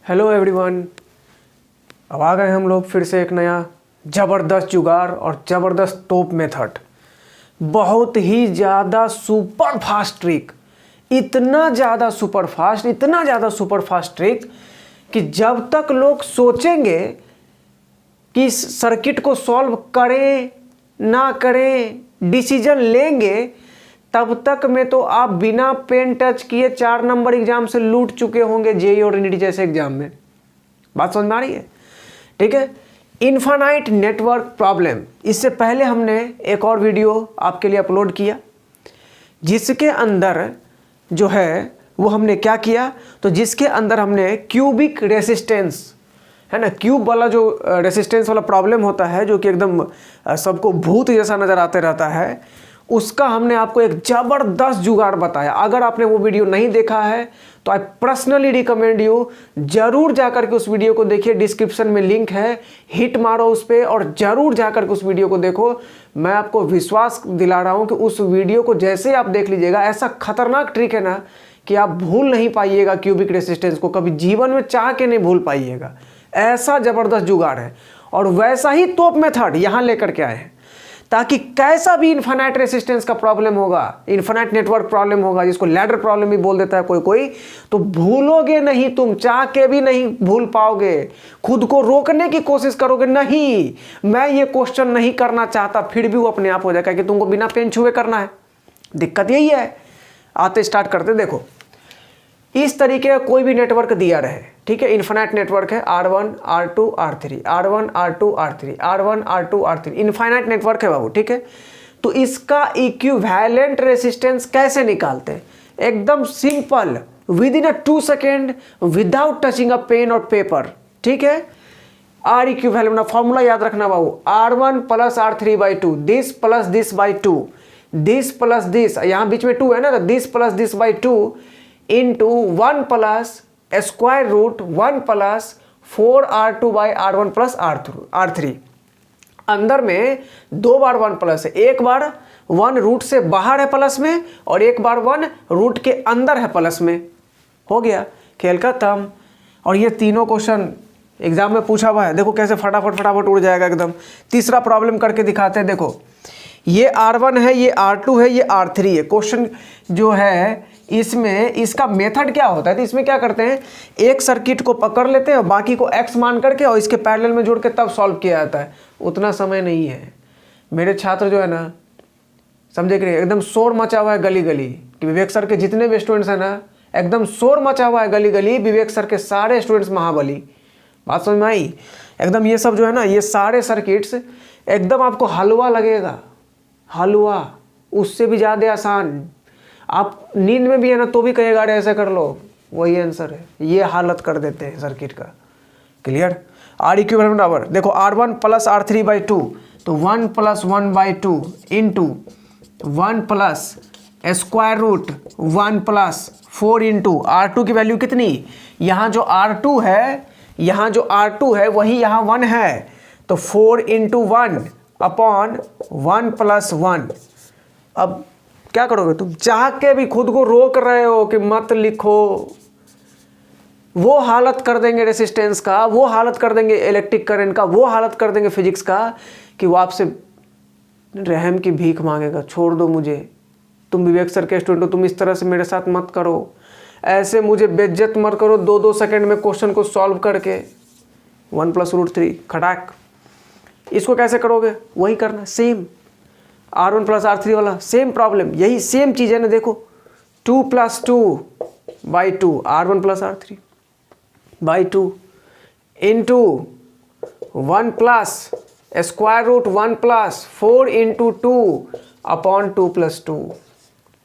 Hello everyone, अब आ गए हम लोग फिर से एक नया ज़बरदस्त जुगाड़ और ज़बरदस्त तोप मेथड। बहुत ही ज़्यादा सुपर फास्ट ट्रिक, इतना ज़्यादा सुपर फास्ट ट्रिक कि जब तक लोग सोचेंगे कि इस सर्किट को सॉल्व करें ना करें, डिसीजन लेंगे, तब तक में तो आप बिना पेन टच किए 4 नंबर एग्जाम से लूट चुके होंगे, जेईई और नीट जैसे एग्जाम में। बात समझ में आ रही है? ठीक है। इनफाइनाइट नेटवर्क प्रॉब्लम, इससे पहले हमने एक और वीडियो आपके लिए अपलोड किया जिसके अंदर जो है वो हमने क्या किया, तो जिसके अंदर हमने क्यूबिक रेसिस्टेंस है ना, क्यूब वाला जो रेसिस्टेंस वाला प्रॉब्लम होता है जो कि एकदम सबको भूत जैसा नज़र आते रहता है, उसका हमने आपको एक ज़बरदस्त जुगाड़ बताया। अगर आपने वो वीडियो नहीं देखा है तो आई पर्सनली रिकमेंड यू, ज़रूर जाकर के उस वीडियो को देखिए। डिस्क्रिप्शन में लिंक है, हिट मारो उस पर और ज़रूर जाकर के उस वीडियो को देखो। मैं आपको विश्वास दिला रहा हूँ कि उस वीडियो को जैसे आप देख लीजिएगा, ऐसा खतरनाक ट्रिक है ना कि आप भूल नहीं पाइएगा। क्यूबिक रेसिस्टेंस को कभी जीवन में चाह के नहीं भूल पाइएगा, ऐसा ज़बरदस्त जुगाड़ है। और वैसा ही तोप मेथड यहाँ लेकर के आए हैं ताकि कैसा भी इन्फिनाइट रेसिस्टेंस का प्रॉब्लम होगा, इन्फिनाइट नेटवर्क प्रॉब्लम होगा, जिसको लैडर प्रॉब्लम भी बोल देता है कोई, तो भूलोगे नहीं, तुम चाह के भी नहीं भूल पाओगे। खुद को रोकने की कोशिश करोगे, नहीं मैं ये क्वेश्चन नहीं करना चाहता, फिर भी वो अपने आप हो जाएगा कि तुमको बिना पेन छुए करना है। दिक्कत यही है। आते स्टार्ट करते, देखो इस तरीके का कोई भी नेटवर्क दिया रहे, ठीक है, इन्फिनाइट नेटवर्क है, R1 R2 R3 R1 R2 R3 R1 R2 R3, infinite network है बाबू, ठीक है। तो इसका इक्विवेलेंट रेसिस्टेंस कैसे निकालते हैं? एकदम simple, within 2 second, without touching a pen और पेपर, ठीक है। आर इक्विवेलेंट ना फॉर्मूला याद रखना बाबू, R1 plus R3/2, this plus this by 2, this plus this, यहाँ बीच में 2 है ना, तो this plus this by 2 into 1 plus square root 1 plus 4R2 by R1 plus R3। अंदर में 2 बार 1 प्लस है, एक बार 1 रूट से बाहर है प्लस में और एक बार 1 रूट के अंदर है प्लस में। हो गया, खेल खत्म। और ये तीनों क्वेश्चन एग्जाम में पूछा हुआ है, देखो कैसे फटाफट उड़ जाएगा एकदम। तीसरा प्रॉब्लम करके दिखाते हैं। देखो ये R1 है, ये R2 है, ये R3 है। क्वेश्चन जो है इसमें इसका मेथड क्या होता है, तो इसमें क्या करते हैं, एक सर्किट को पकड़ लेते हैं, बाकी को X मान करके और इसके पैरेलल में जोड़ के तब सॉल्व किया जाता है। उतना समय नहीं है। मेरे छात्र जो है ना, समझे कि नहीं, एकदम शोर मचा हुआ है गली गली कि विवेक सर के जितने भी स्टूडेंट्स हैं ना, एकदम शोर मचा हुआ है गली गली, विवेक सर के सारे स्टूडेंट्स महाबली। बात समझ में आई? एकदम ये सब जो है ना, ये सारे सर्किट्स एकदम आपको हलवा लगेगा, हलवा, उससे भी ज़्यादा आसान। आप नींद में भी है ना तो भी कहेगा अरे ऐसा कर लो, वही आंसर है। ये हालत कर देते हैं सर्किट का। क्लियर? आर इक्विवेलेंट बराबर, देखो R1 प्लस R3/2, तो 1 plus 1/2 into 1 plus square root 1 plus 4 into R2 की वैल्यू कितनी, यहाँ जो R2 है वही यहाँ 1 है, तो 4 इंटू 1 अपॉन 1 प्लस 1। अब क्या करोगे तुम? चाह के भी खुद को रोक रहे हो कि मत लिखो। वो हालत कर देंगे रेसिस्टेंस का, वो हालत कर देंगे इलेक्ट्रिक करंट का, वो हालत कर देंगे फिजिक्स का कि वो आपसे रहम की भीख मांगेगा, छोड़ दो मुझे, तुम विवेक सर के स्टूडेंट हो, तुम इस तरह से मेरे साथ मत करो, ऐसे मुझे बेइज्जत मत करो 2-2 सेकेंड में क्वेश्चन को सॉल्व करके 1 प्लस रूट 3 खटाक। इसको कैसे करोगे? वही करना, सेम R1 प्लस R3 वाला सेम प्रॉब्लम, यही सेम चीज़ है ना। देखो 2 plus 2/2 R1 plus R3 by 2 into 1 plus square root 1 plus 4 into 2 upon 2 plus 2।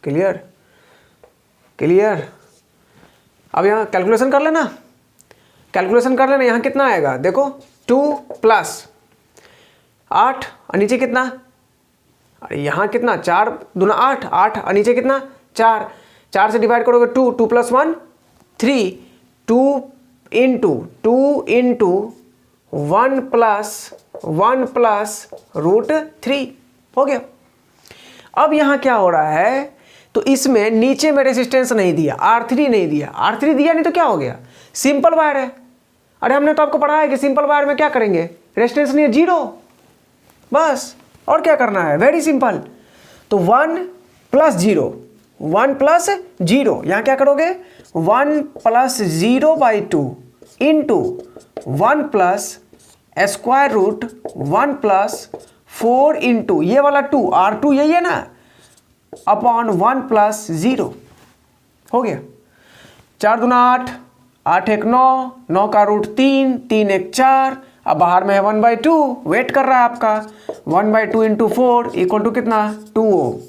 Clear? Clear? अब यहाँ कैलकुलेशन कर लेना, यहाँ कितना आएगा, देखो 2 प्लस 8 और नीचे कितना, अरे यहाँ कितना, 4 दूना 8, 8 और नीचे कितना 4, 4 से डिवाइड करोगे 2 प्लस 1 3, 2 इंटू 1 प्लस रूट 3 हो गया। अब यहाँ क्या हो रहा है, तो इसमें नीचे में रेसिस्टेंस नहीं दिया, R3 नहीं दिया, R3 दिया नहीं तो क्या हो गया, सिंपल वायर है, अरे हमने तो आपको पढ़ा है कि सिंपल वायर में क्या करेंगे, रेजिस्टेंस नहीं है, 0, बस, और क्या करना है, वेरी सिंपल। तो 1 + 0, 1 + 0, यहाँ क्या करोगे, 1 + 0/2 इंटू 1 + √1 + 4 इंटू ये वाला 2, R2 यही है ना, अपॉन 1 + 0, हो गया। 4 दूना 8, 8 1 9, 9 का √3, 3 1 4, अब बाहर में है 1/2, वेट कर रहा है आपका, 1/2 इंटू 4 इक्वल टू कितना, 2 ओम।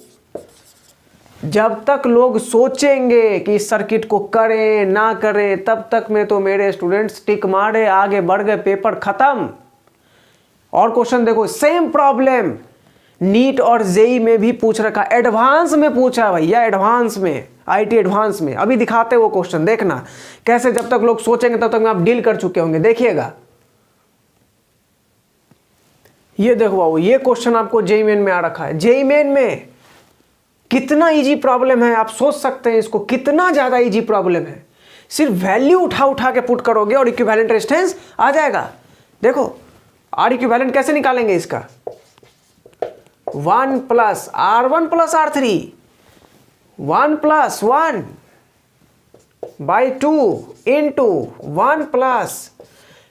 जब तक लोग सोचेंगे कि इस सर्किट को करें ना करें, तब तक में तो मेरे स्टूडेंट्स टिक मारे, आगे बढ़ गए, पेपर खत्म। और क्वेश्चन देखो, सेम प्रॉब्लम नीट और जेई में भी पूछ रखा, एडवांस में पूछा भैया, एडवांस में, आईटी एडवांस में। अभी दिखाते वो क्वेश्चन, देखना कैसे, जब तक लोग सोचेंगे तब तक में आप डील कर चुके होंगे, देखिएगा। ये देखो बाबू, ये क्वेश्चन आपको जेई मेन में आ रखा है। जेई मेन में कितना इजी प्रॉब्लम है, आप सोच सकते हैं इसको, कितना ज्यादा इजी प्रॉब्लम है। सिर्फ वैल्यू उठा उठा के पुट करोगे और इक्विवेलेंट रेजिस्टेंस आ जाएगा। देखो आर इक्विवेलेंट कैसे निकालेंगे इसका, 1 + R1 + R3, 1 + 1/2 इंटू 1 +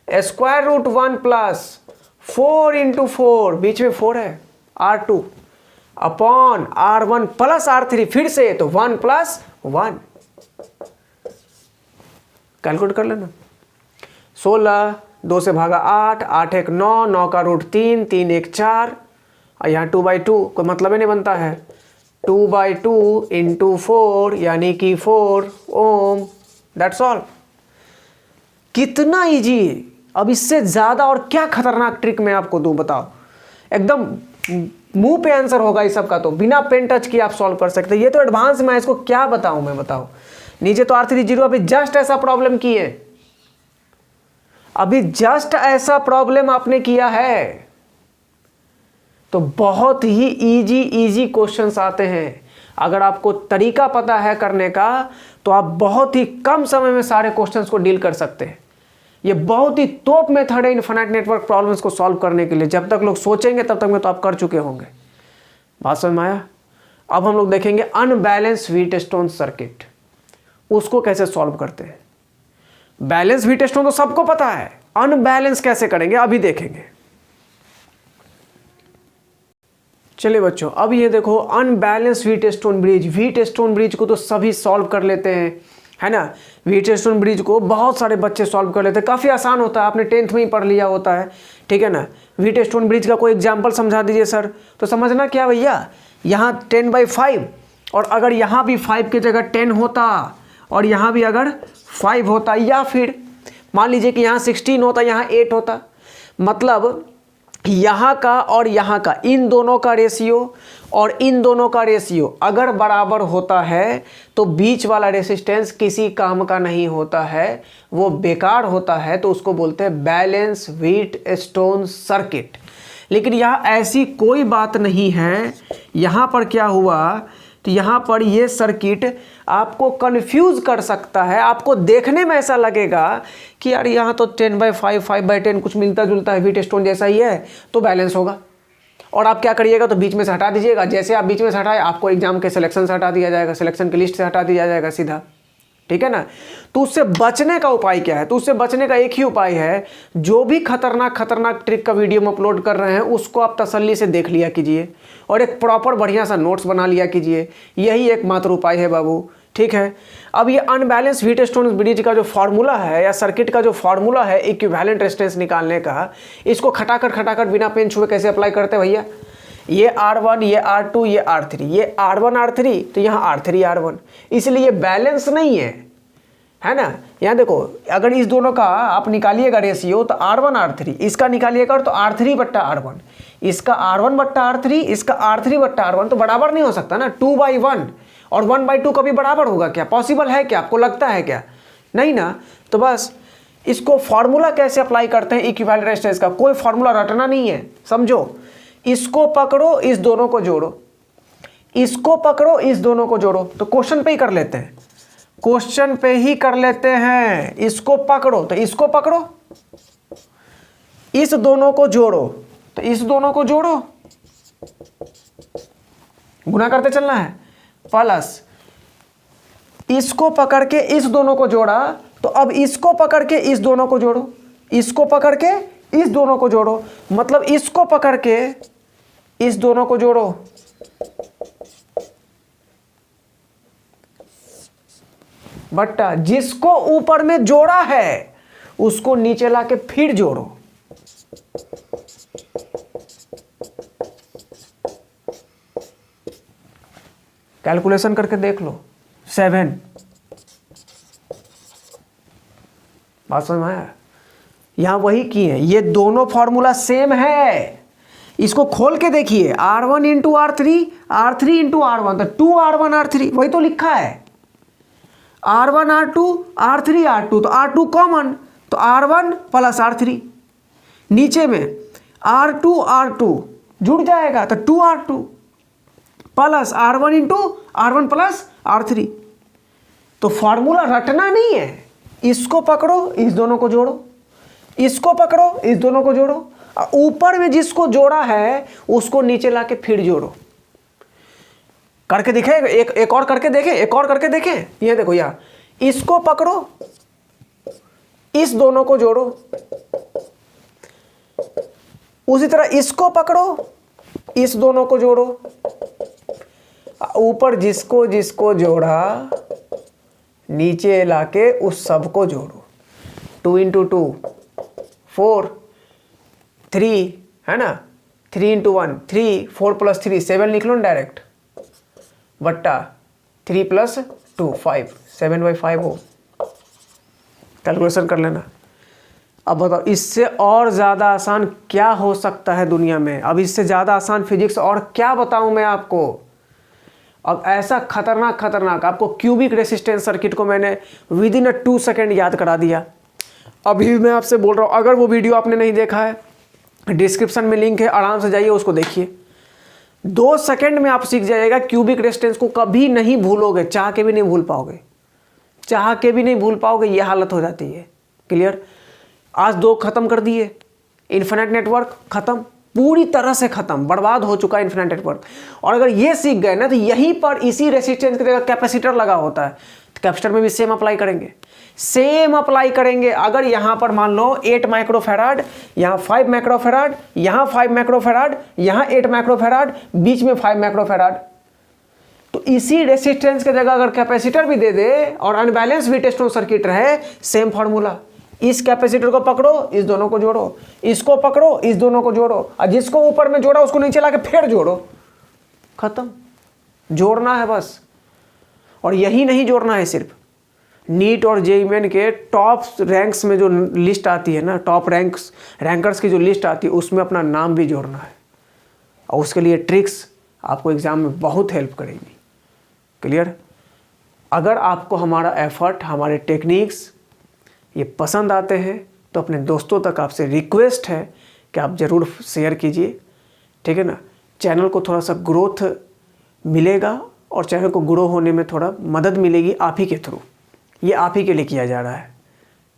√1 + 4 इंटू 4, बीच में 4 है, R2 अपॉन R1 + R3, फिर से तो 1 + 1, कैलकुलेट कर लेना। 16, 2 से भागा 8, 8 1 9, 9 का √3, 3 1 4, और यहाँ 2/2 कोई मतलब ही नहीं बनता है, 2/2 इंटू 4 यानी कि 4 ओम, दैट्स ऑल। कितना इजी। अब इससे ज़्यादा और क्या खतरनाक ट्रिक मैं आपको दूं, बताओ, एकदम मुंह पे आंसर होगा इस सब का, तो बिना पेन टच किए आप सॉल्व कर सकते हैं। ये तो एडवांस में, इसको क्या बताऊं मैं, बताओ। नीचे तो R3 0, अभी जस्ट ऐसा प्रॉब्लम किए, अभी जस्ट ऐसा प्रॉब्लम आपने किया है। तो बहुत ही इजी क्वेश्चंस आते हैं। अगर आपको तरीका पता है करने का, तो आप बहुत ही कम समय में सारे क्वेश्चंस को डील कर सकते हैं। ये बहुत ही टॉप मेथड है इनफाइनाइट नेटवर्क प्रॉब्लम्स को सॉल्व करने के लिए। जब तक लोग सोचेंगे तब तक में तो आप कर चुके होंगे। बात समझ में आया? अब हम लोग देखेंगे अनबैलेंस व्हीटस्टोन सर्किट, उसको कैसे सॉल्व करते हैं। बैलेंस व्हीटस्टोन तो सबको पता है, अनबैलेंस कैसे करेंगे अभी देखेंगे। चलिए बच्चों, अब ये देखो unbalance Wheatstone bridge. Wheatstone bridge को तो सभी सॉल्व कर लेते हैं, है ना। व्हीटस्टोन ब्रिज को बहुत सारे बच्चे सॉल्व कर लेते हैं, काफ़ी आसान होता है, आपने 10th में ही पढ़ लिया होता है, ठीक है ना। व्हीटस्टोन ब्रिज का कोई एग्जाम्पल समझा दीजिए सर। तो समझना क्या भैया, यहाँ 10/5, और अगर यहाँ भी 5 की जगह 10 होता और यहाँ भी अगर 5 होता, या फिर मान लीजिए कि यहाँ 16 होता, यहाँ 8 होता, मतलब यहाँ का और यहाँ का, इन दोनों का रेशियो और इन दोनों का रेशियो अगर बराबर होता है तो बीच वाला रेसिस्टेंस किसी काम का नहीं होता है, वो बेकार होता है, तो उसको बोलते हैं बैलेंस व्हीटस्टोन सर्किट। लेकिन यहाँ ऐसी कोई बात नहीं है। यहाँ पर क्या हुआ, तो यहाँ पर ये सर्किट आपको कंफ्यूज कर सकता है। आपको देखने में ऐसा लगेगा कि यार यहाँ तो 10/5, 5/10 कुछ मिलता जुलता है, व्हीटस्टोन जैसा ही है, तो बैलेंस होगा। और आप क्या करिएगा, तो बीच में से हटा दीजिएगा। जैसे आप बीच में से हटाए, आपको एग्जाम के सिलेक्शन से हटा दिया जाएगा, सिलेक्शन की लिस्ट से हटा दिया जाएगा सीधा, ठीक है ना। तो उससे बचने का उपाय क्या है, तो उससे बचने का एक ही उपाय है, जो भी खतरनाक ट्रिक का वीडियो हम अपलोड कर रहे हैं उसको आप तसल्ली से देख लिया कीजिए और एक प्रॉपर बढ़िया सा नोट्स बना लिया कीजिए। यही एकमात्र उपाय है बाबू, ठीक है। अब ये अनबैलेंस व्हीटस्टोन ब्रिज का जो फार्मूला है, या सर्किट का जो फार्मूला है इक्विवेलेंट रेजिस्टेंस निकालने का, इसको खटाखट बिना पेन छुए कैसे अप्लाई करते हैं भैया। ये R1, ये R2, ये R3, ये R1 R3, तो यहाँ R3 R1, इसलिए ये बैलेंस नहीं है ना। यहाँ देखो, अगर इस दोनों का आप निकालिएगा रेशियो, तो R1 R3, इसका निकालिएगा तो R3/R1, इसका R1/R3, इसका R3/R1, तो बराबर नहीं हो सकता ना। 2/1 और 1/2 कभी बराबर होगा क्या, पॉसिबल है क्या, आपको लगता है क्या, नहीं ना। तो बस इसको फॉर्मूला कैसे अप्लाई करते हैं इक्विवेलेंट रेजिस्टेंस का, कोई फॉर्मूला रटना नहीं है, समझो। इसको पकड़ो, इस दोनों को जोड़ो, इसको पकड़ो, इस दोनों को जोड़ो। तो क्वेश्चन पे ही कर लेते हैं, क्वेश्चन पे ही कर लेते हैं। इसको पकड़ो तो इसको पकड़ो, इस दोनों को जोड़ो, तो इस दोनों को जोड़ो, गुना करते चलना है, प्लस इसको पकड़ के इस दोनों को जोड़ा, तो अब इसको पकड़ के इस दोनों को जोड़ो, इसको पकड़ के इस दोनों को जोड़ो, मतलब इसको पकड़ के इस दोनों को जोड़ो, बट्टा जिसको ऊपर में जोड़ा है उसको नीचे लाके फिर जोड़ो। कैलकुलेशन करके देख लो, 7। बात समझ में आया? यहां वही किए, ये दोनों फॉर्मूला सेम है, इसको खोल के देखिए, R1 into R3, R3 into R1, तो 2R1 R3 वही तो लिखा है, R1 R2, R3 R2, तो R2 कॉमन, तो R1 प्लस R3, नीचे में R2 R2 जुड़ जाएगा तो 2R2 plus R1 into R1 plus R3। तो फॉर्मूला रटना नहीं है, इसको पकड़ो इस दोनों को जोड़ो, इसको पकड़ो इस दोनों को जोड़ो, ऊपर में जिसको जोड़ा है उसको नीचे लाके फिर जोड़ो। करके दिखे, एक और करके देखें, एक और करके देखें, ये देखो यार, इसको पकड़ो इस दोनों को जोड़ो, उसी तरह इसको पकड़ो इस दोनों को जोड़ो, ऊपर जिसको जिसको जोड़ा नीचे लाके उस सब को जोड़ो। 2 इंटू 2 4, 3 है ना, 3 इंटू 1 3, 4 प्लस 3 7 लिख लो ना डायरेक्ट, बट्टा 3 प्लस 2 5, 7/5 हो। कैलकुलेशन कर लेना। अब बताओ इससे और ज़्यादा आसान क्या हो सकता है दुनिया में? अब इससे ज़्यादा आसान फिजिक्स और क्या बताऊं मैं आपको? अब ऐसा खतरनाक आपको क्यूबिक रेसिस्टेंस सर्किट को मैंने विद इन 2 सेकेंड याद करा दिया। अभी भी मैं आपसे बोल रहा हूँ, अगर वो वीडियो आपने नहीं देखा है डिस्क्रिप्शन में लिंक है, आराम से जाइए उसको देखिए। 2 सेकेंड में आप सीख जाइएगा। क्यूबिक रेसिस्टेंस को कभी नहीं भूलोगे, चाह के भी नहीं भूल पाओगे, चाह के भी नहीं भूल पाओगे, ये हालत हो जाती है। क्लियर? आज 2 खत्म कर दिए, इन्फिनिट नेटवर्क खत्म, पूरी तरह से खत्म, बर्बाद हो चुका है इन्फिनिट नेटवर्क। और अगर ये सीख गए ना तो यहीं पर इसी रेसिस्टेंस की जगह कैपेसिटर लगा होता है, तो कैपेसिटर में भी सेम अप्लाई करेंगे, सेम अप्लाई करेंगे। अगर यहाँ पर मान लो 8 माइक्रोफैराड, यहाँ 5 माइक्रोफैराड, यहाँ 5 माइक्रोफैराड, यहाँ 8 माइक्रोफैराड, बीच में 5 माइक्रोफैराड, तो इसी रेसिस्टेंस की जगह अगर कैपेसिटर भी दे दे और अनबैलेंस व्हीटस्टोन सर्किट रहे, सेम फार्मूला। इस कैपेसिटर को पकड़ो, इस दोनों को जोड़ो, इसको पकड़ो, इस दोनों को जोड़ो, और जिसको ऊपर में जोड़ा उसको नीचे लाके फिर जोड़ो, खत्म। जोड़ना है बस। और यही नहीं जोड़ना है, सिर्फ नीट और जेईई मेन के टॉप रैंक्स में जो लिस्ट आती है ना, टॉप रैंकर्स की जो लिस्ट आती है, उसमें अपना नाम भी जोड़ना है। और उसके लिए ट्रिक्स आपको एग्जाम में बहुत हेल्प करेगी। क्लियर? अगर आपको हमारा एफर्ट, हमारे टेक्निक्स ये पसंद आते हैं तो अपने दोस्तों तक आपसे रिक्वेस्ट है कि आप ज़रूर शेयर कीजिए, ठीक है ना। चैनल को थोड़ा सा ग्रोथ मिलेगा और चैनल को ग्रो होने में थोड़ा मदद मिलेगी आप ही के थ्रू, ये आप ही के लिए किया जा रहा है,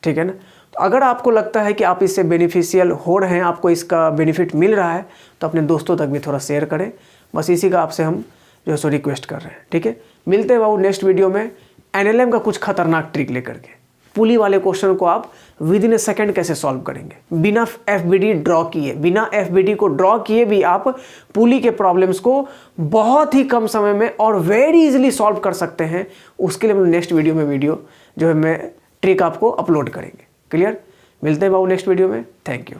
ठीक है ना। तो अगर आपको लगता है कि आप इससे बेनिफिशियल हो रहे हैं, आपको इसका बेनिफिट मिल रहा है, तो अपने दोस्तों तक भी थोड़ा शेयर करें। बस इसी का आपसे हम जो है सो रिक्वेस्ट कर रहे हैं, ठीक है। मिलते हैं बाबू नेक्स्ट वीडियो में एनएलएम का कुछ खतरनाक ट्रिक लेकर के। पुली वाले क्वेश्चन को आप विद इन ए सेकेंड कैसे सॉल्व करेंगे बिना एफबीडी ड्रॉ किए, बिना एफबीडी को ड्रॉ किए भी आप पुली के प्रॉब्लम्स को बहुत ही कम समय में और वेरी इजीली सॉल्व कर सकते हैं। उसके लिए हम नेक्स्ट वीडियो में जो है मैं ट्रिक आपको अपलोड करेंगे। क्लियर? मिलते हैं बाबू नेक्स्ट वीडियो में। Thank you.